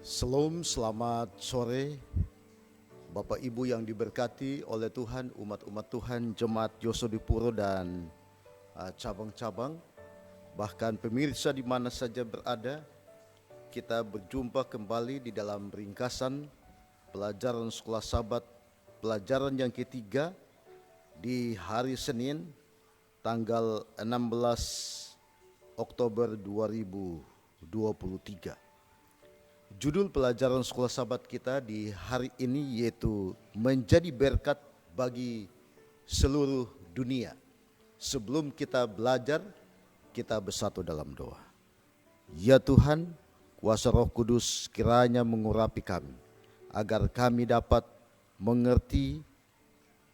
Shalom, selamat sore Bapak Ibu yang diberkati oleh Tuhan, umat-umat Tuhan, Jemaat Yosodipuro dan cabang-cabang, bahkan pemirsa di mana saja berada. Kita berjumpa kembali di dalam ringkasan pelajaran Sekolah Sabat, pelajaran yang ketiga di hari Senin tanggal 16 Oktober 2023. Judul pelajaran Sekolah Sabat kita di hari ini yaitu menjadi berkat bagi seluruh dunia. Sebelum kita belajar, kita bersatu dalam doa. Ya Tuhan, kuasa Roh Kudus kiranya mengurapi kami, agar kami dapat mengerti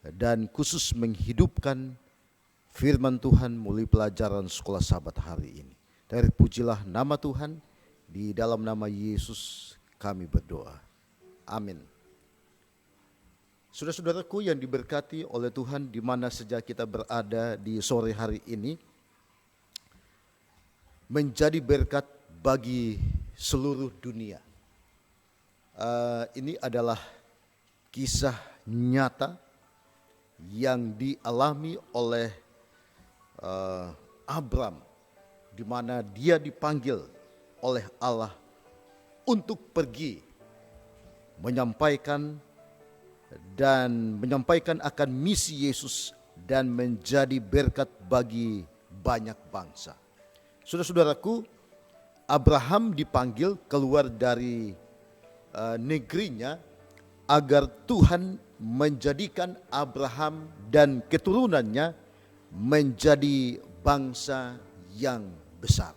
dan khusus menghidupkan firman Tuhan melalui pelajaran Sekolah Sabat hari ini. Terpujilah nama Tuhan. Di dalam nama Yesus kami berdoa. Amin. Saudara-saudaraku yang diberkati oleh Tuhan di mana saja kita berada di sore hari ini, menjadi berkat bagi seluruh dunia. Ini adalah kisah nyata yang dialami oleh Abram, di mana dia dipanggil oleh Allah untuk pergi menyampaikan akan misi Yesus dan menjadi berkat bagi banyak bangsa. Saudara-saudaraku, Abraham dipanggil keluar dari negerinya agar Tuhan menjadikan Abraham dan keturunannya menjadi bangsa yang besar.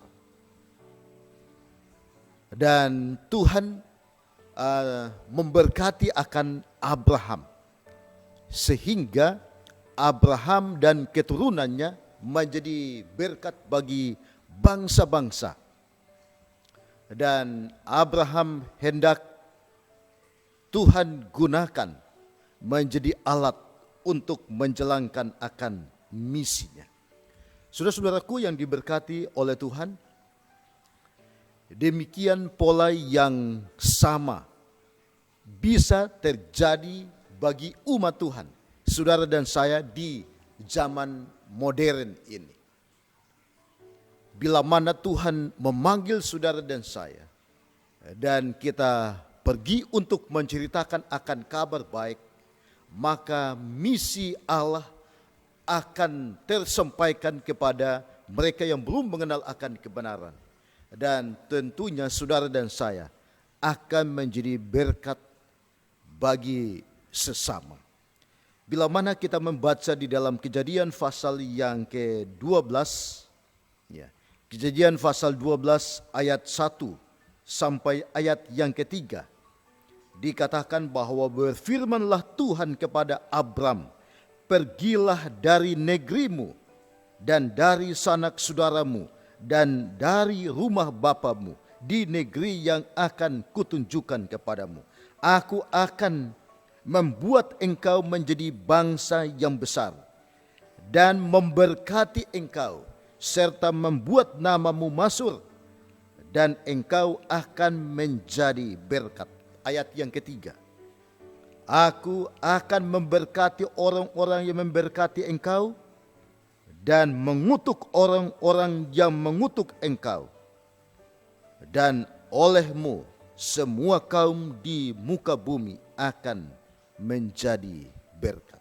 Dan Tuhan memberkati akan Abraham, sehingga Abraham dan keturunannya menjadi berkat bagi bangsa-bangsa. Dan Abraham hendak Tuhan gunakan menjadi alat untuk menjalankan akan misinya. Saudara-saudaraku yang diberkati oleh Tuhan, demikian pola yang sama bisa terjadi bagi umat Tuhan, saudara dan saya, di zaman modern ini. Bila mana Tuhan memanggil saudara dan saya, dan kita pergi untuk menceritakan akan kabar baik, maka misi Allah akan tersampaikan kepada mereka yang belum mengenal akan kebenaran. Dan tentunya saudara dan saya akan menjadi berkat bagi sesama. Bila mana kita membaca di dalam Kejadian pasal yang ke-12, ya, Kejadian pasal 12 ayat 1 sampai ayat yang ketiga, dikatakan bahwa berfirmanlah Tuhan kepada Abram, pergilah dari negerimu dan dari sanak saudaramu dan dari rumah bapamu di negeri yang akan kutunjukkan kepadamu. Aku akan membuat engkau menjadi bangsa yang besar dan memberkati engkau serta membuat namamu masyhur, dan engkau akan menjadi berkat. Ayat yang ketiga, aku akan memberkati orang-orang yang memberkati engkau dan mengutuk orang-orang yang mengutuk engkau. Dan olehmu semua kaum di muka bumi akan menjadi berkat.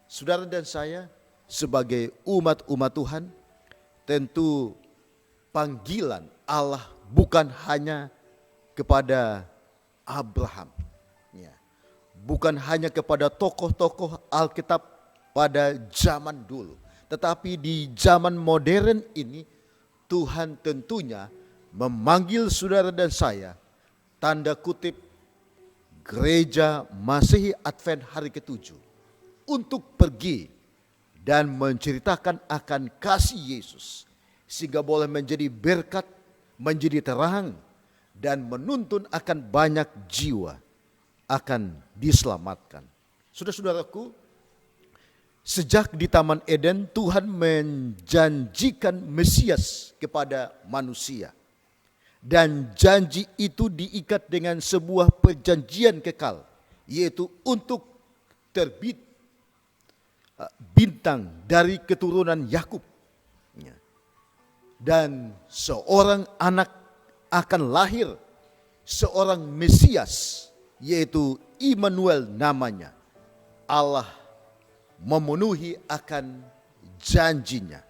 Saudara dan saya sebagai umat-umat Tuhan, tentu panggilan Allah bukan hanya kepada Abraham, ya, bukan hanya kepada tokoh-tokoh Alkitab pada zaman dulu. Tetapi di zaman modern ini, Tuhan tentunya memanggil saudara dan saya, tanda kutip Gereja Masehi Advent hari ke-7, untuk pergi dan menceritakan akan kasih Yesus, sehingga boleh menjadi berkat, menjadi terang, dan menuntun akan banyak jiwa akan diselamatkan. Saudara-saudaraku, sejak di Taman Eden, Tuhan menjanjikan Mesias kepada manusia. Dan janji itu diikat dengan sebuah perjanjian kekal, yaitu untuk terbit bintang dari keturunan Yakub. Dan seorang anak akan lahir, seorang Mesias, yaitu Immanuel namanya. Allah memenuhi akan janjinya.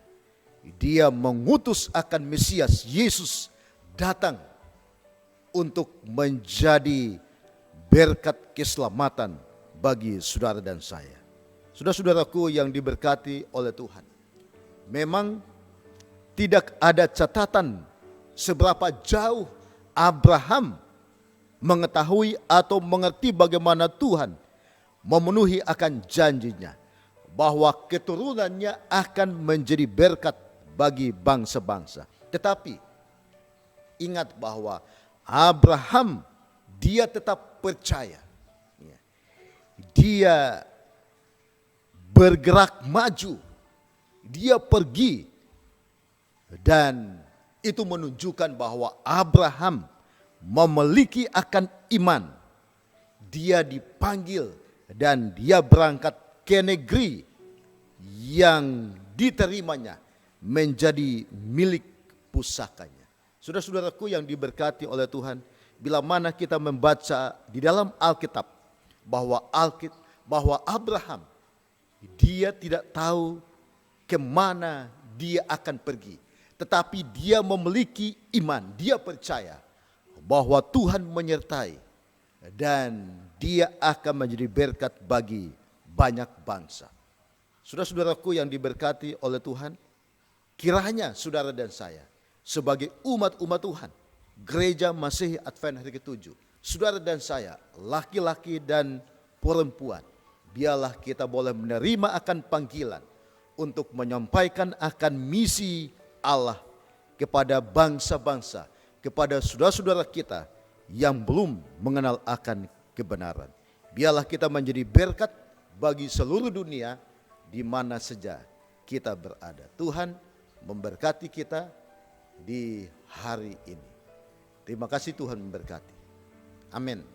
Dia mengutus akan Mesias Yesus datang untuk menjadi berkat keselamatan bagi saudara dan saya. Saudara-saudaraku yang diberkati oleh Tuhan, memang tidak ada catatan seberapa jauh Abraham mengetahui atau mengerti bagaimana Tuhan memenuhi akan janjinya, bahwa keturunannya akan menjadi berkat bagi bangsa-bangsa. Tetapi ingat bahwa Abraham, dia tetap percaya. Dia bergerak maju. Dia pergi. Dan itu menunjukkan bahwa Abraham memiliki akan iman. Dia dipanggil dan dia berangkat ke negeri yang diterimanya menjadi milik pusakanya. Saudara-saudaraku yang diberkati oleh Tuhan, bila mana kita membaca di dalam Alkitab bahwa Abraham, dia tidak tahu kemana dia akan pergi, tetapi dia memiliki iman, dia percaya bahwa Tuhan menyertai dan dia akan menjadi berkat bagi banyak bangsa. Saudara-saudaraku yang diberkati oleh Tuhan, kiranya saudara dan saya sebagai umat-umat Tuhan, Gereja Masihi Advent hari ke-7, saudara dan saya, laki-laki dan perempuan, biarlah kita boleh menerima akan panggilan untuk menyampaikan akan misi Allah kepada bangsa-bangsa, kepada saudara-saudara kita yang belum mengenal akan kebenaran. Biarlah kita menjadi berkat bagi seluruh dunia di mana saja kita berada. Tuhan memberkati kita di hari ini. Terima kasih, Tuhan memberkati. Amin.